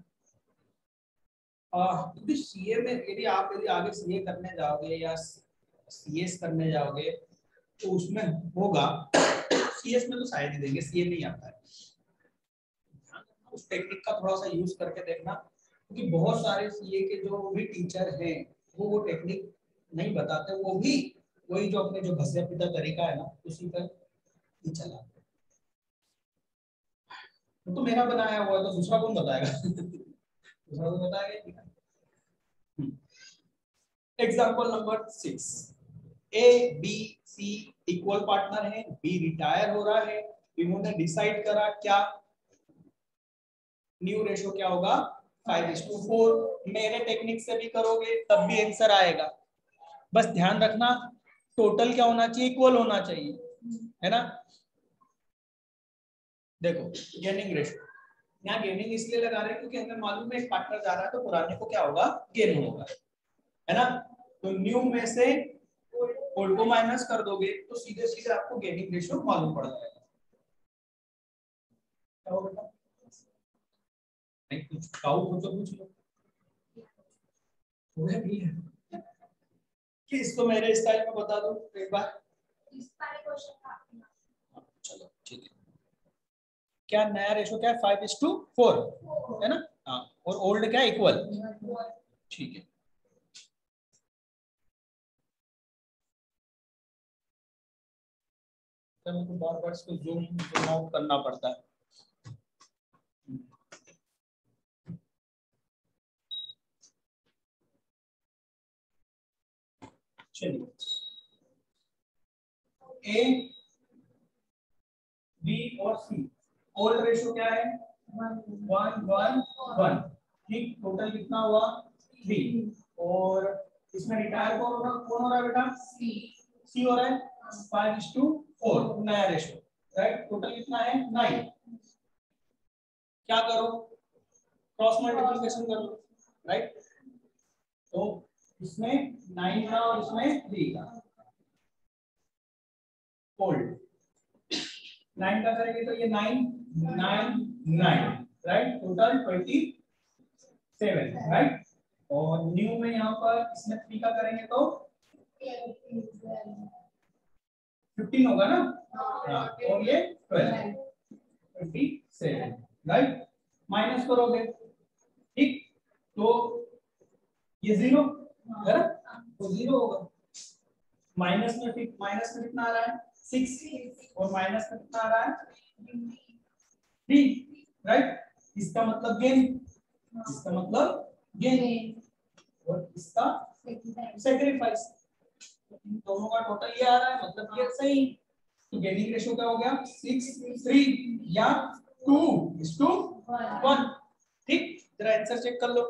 क्योंकि सीए में यदि आगे सीए करने जाओगे या सीएस करने जाओगे तो उसमें होगा, सीएस में तो शायद ही देंगे, सीए नहीं आता है। उस टेक्निक का थोड़ा सा यूज करके देखना, क्योंकि बहुत सारे सीए के जो भी टीचर हैं वो टेक्निक नहीं बताते, वो भी वही जो अपने जो घसे पिटा तरीका है ना, उसी पर ही चला। तो मेरा बनाया हुआ है तो दूसरा कौन बताएगा दूसरा कौन बताएगा। Example number 6, A B C equal partner है, बी रिटायर हो रहा है, इन्होंने डिसाइड करा क्या, न्यू रेशो क्या होगा 5:4। मेरे टेक्निक से भी करोगे तब भी आंसर आएगा, बस ध्यान रखना टोटल क्या होना चाहिए, इक्वल होना चाहिए, है ना। देखो गेनिंग रेशो, यहाँ गेनिंग इसलिए लगा रहे हैं क्योंकि हमें मालूम है एक पार्टनर जा रहा है तो पुराने को क्या होगा, गेन होगा, है ना। तो न्यू में से ओल्ड को माइनस कर दोगे तो सीधे सीधे आपको गेनिंग रेशो मालूम पड़ जाएगा। क्या होगा, नहीं कुछ डाउट हो तो पूछ लो, भी है कि इसको मेरे स्टाइल में बता दो एक बार। चलो ठीक है, क्या नया रेशो क्या है, 5:4, है ना। हाँ, और ओल्ड क्या है, इक्वल, ठीक है। तो मुझे बार बार इसको जूम आउट करना पड़ता है। चलिए, ए बी और सी, ओल्ड रेशो क्या है 1:1:1, ठीक। टोटल कितना हुआ 3, और इसमें रिटायर कौन हो रहा है बेटा, सी हो रहा है 5:4, नया रेशो, राइट। टोटल कितना है 9, क्या करो क्रॉस मल्टीप्लिकेशन कर लो, राइट। तो इसमें 9 का और इसमें 3 का, ओल्ड 9 का करेंगे तो ये 9 9 9, राइट। Total 27, right. और न्यू में यहाँ पर इसमें 3 का करेंगे तो 15 होगा ना, हाँ, और ये 12, 27, राइट। माइनस करोगे, ठीक, तो ये 0 है ना, तो 0 होगा। माइनस में कितना आ रहा है, 6, और माइनस में कितना आ रहा है, 3, राइट। इसका मतलब गेन, इसका मतलब गेन, और इसका सैक्रिफाइस, दोनों का टोटल ये आ रहा है, मतलब ये सही। तो गेनिंग रेशियो क्या हो गया, 6:3 या 2:1, ठीक। जरा आंसर चेक कर लो,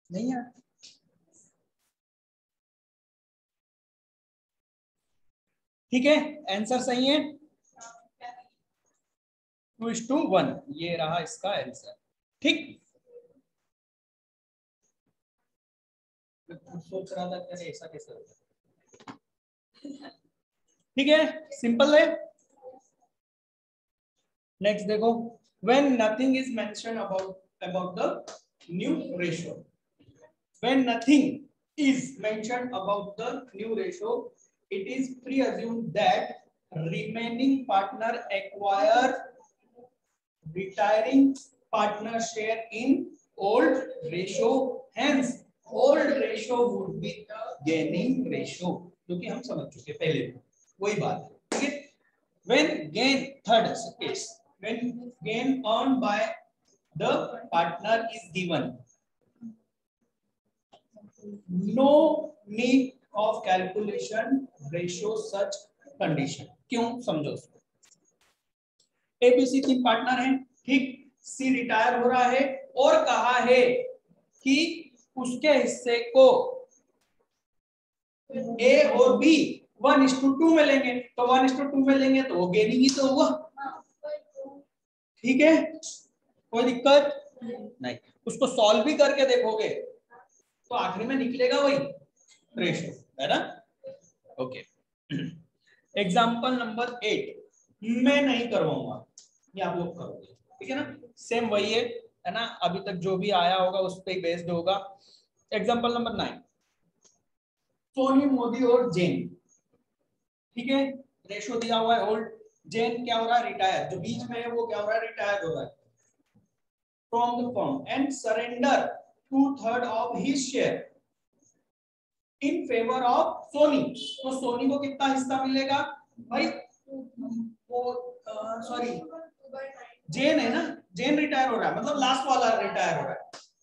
नहीं है, ठीक है, आंसर सही है, 2:1, ये रहा इसका आंसर, ठीक। सोच रहा था कि ऐसा कैसे होगा, ठीक है, सिंपल है। नेक्स्ट देखो, when nothing is mentioned about the new ratio, when nothing is mentioned about the new ratio, it is presumed that remaining partner acquire retiring partner share in old ratio, hence old ratio would be the gaining ratio, क्योंकि हम समझ चुके पहले वही बात है, ठीक है। when gain, third case, when gain earned by the partner is given, no need of calculation ratio such condition, क्यों, समझो। एबीसी 3 पार्टनर हैं, ठीक, सी रिटायर हो रहा है और कहा है कि उसके हिस्से को ए और बी 1:2 में लेंगे, तो 1:2 में लेंगे तो वो गेनिंग ही तो हुआ, ठीक है, कोई दिक्कत नहीं। उसको सॉल्व भी करके देखोगे तो आखिरी में निकलेगा वही रेशियो, है ना, ओके। एग्जांपल नंबर 8 मैं नहीं करवाऊंगा, ये आप लोग करोगे, ठीक है ना, सेम वही है ना, अभी तक जो भी आया होगा उस पर ही बेस्ड होगा। एग्जांपल नंबर 9, सोनी, मोदी और जैन, ठीक है, रेशियो दिया हुआ है ओल्ड, जैन क्या हो रहा है, रिटायर, जो बीच में है वो क्या हो रहा है, रिटायर हो रहा है from the firm and surrender 2/3 of his share in favour of Soni, तो सोनी को कितना हिस्सा मिलेगा भाई, वो सॉरी जैन है ना, जैन रिटायर हो रहा है, मतलब लास्ट वाला रिटायर हो रहा है,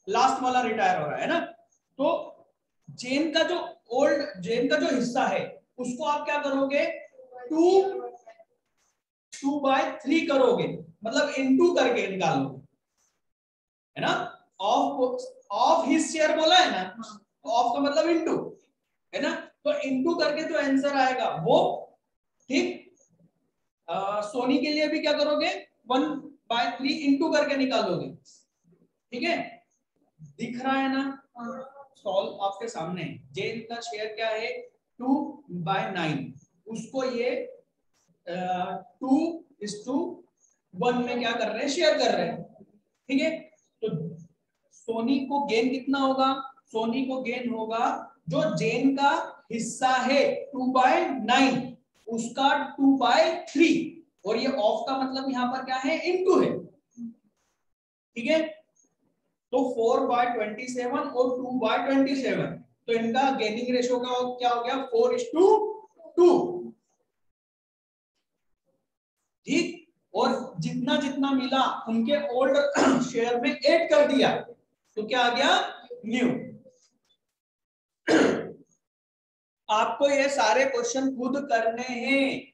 लास्ट वाला रिटायर हो रहा है ना, तो जैन का जो हिस्सा है उसको आप क्या करोगे, 2/3 करोगे, मतलब इनटू करके निकालोगे, है ना, ऑफ हिज शेयर बोला है ना, ऑफ का मतलब इनटू, है ना, तो इनटू करके जो आंसर आएगा वो, ठीक। सोनी के लिए भी क्या करोगे, 1/3 इनटू करके निकालोगे, ठीक है, दिख रहा है ना, सॉल्व आपके सामने। जेन का शेयर क्या है, 2/9, उसको ये 2:1 में क्या कर रहे हैं, शेयर कर रहे हैं, ठीक है। तो सोनी को गेन कितना होगा, सोनी को गेन होगा जो जेन का हिस्सा है 2/9, उसका 2/3, और ये ऑफ का मतलब यहाँ पर क्या है, इनटू है, ठीक है। तो 4/27 और 2/27, तो इनका गेनिंग रेशियो का क्या हो गया, 4:2, ठीक। और जितना जितना मिला उनके ओल्ड शेयर में ऐड कर दिया, तो क्या आ गया, न्यू। आपको ये सारे क्वेश्चन खुद करने हैं,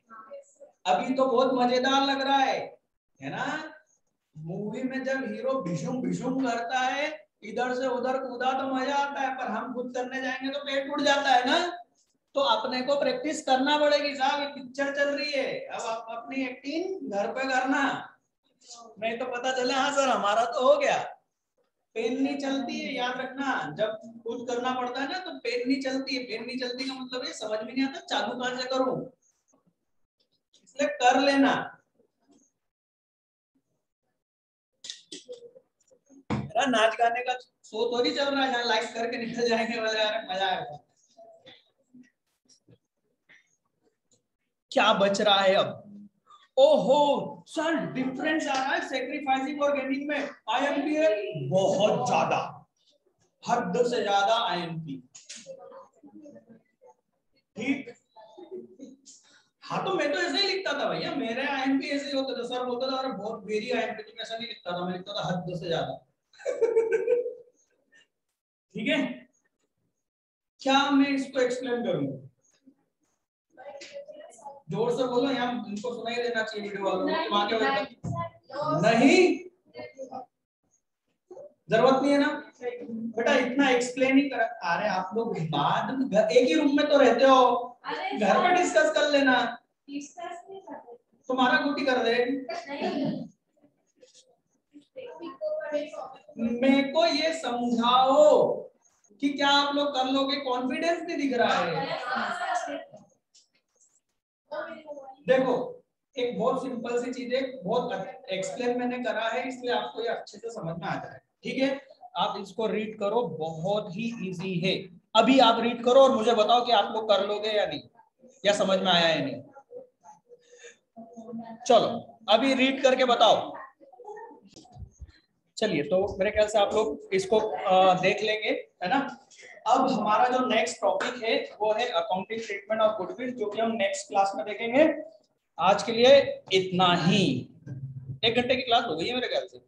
अभी तो बहुत मजेदार लग रहा है ना, मूवी में जब हीरो भीषुम भीषुम करता है, इधर से उधर कूदा तो मजा आता है, पर हम खुद करने जाएंगे तो पेट उड़ जाता है ना, तो अपने को प्रैक्टिस करना पड़ेगी साहब, ये पिक्चर चल रही है, अब आप अपनी एक्टिंग घर पे करना, नहीं तो पता चले हाँ सर हमारा तो हो गया, पेन नहीं चलती है, याद रखना, जब खुद करना पड़ता है ना तो पेन नहीं चलती है, पेन नहीं चलती का मतलब ये समझ में नहीं आता चालू कहां से करूं, इसलिए कर लेना, नाच गाने का सो तो नहीं चल रहा है जहाँ लाइक करके निकल जाएंगे वाले, यार मजा आएगा। क्या बच रहा है अब? ओहो सर, डिफरेंस आ रहा है सेक्रीफाइसिंग और गेनिंग में। आईएमपी है बहुत ज्यादा, हद से ज्यादा आईएमपी। ठीक, हाँ तो मैं तो ऐसे ही लिखता था भैया, मेरे आईएमपी ऐसे ही होते थे। सर बोलता था अरे बहुत वेरी आईएमपी, तो ऐसा नहीं लिखता था, मैं लिखता था हद से ज्यादा। ठीक है, क्या मैं इसको एक्सप्लेन करूं? जोर से बोलो, यहाँ इनको सुनाई देना चाहिए वीडियो वालों को। वहां के नहीं, जरूरत नहीं है ना बेटा, इतना एक्सप्लेन ही कर। अरे आप लोग बाद में एक ही रूम में तो रहते हो, घर में डिस्कस कर लेना। तुम्हारा गुटी कर दे। मेरे को ये समझाओ कि क्या आप लोग कर लोगे? कॉन्फिडेंस नहीं दिख रहा है। देखो एक बहुत सिंपल सी चीज है, बहुत एक्सप्लेन मैंने करा है, इसलिए आपको ये अच्छे से समझ में आ जाए। ठीक है, आप इसको रीड करो, बहुत ही इजी है। अभी आप रीड करो और मुझे बताओ कि आप लोग कर लोगे या नहीं, या समझ में आया या नहीं। चलो अभी रीड करके बताओ। चलिए, तो मेरे ख्याल से आप लोग इसको देख लेंगे, है ना। अब हमारा जो नेक्स्ट टॉपिक है वो है अकाउंटिंग ट्रीटमेंट ऑफ गुडविल, जो कि हम नेक्स्ट क्लास में देखेंगे। आज के लिए इतना ही। 1 घंटे की क्लास हो गई है मेरे ख्याल से।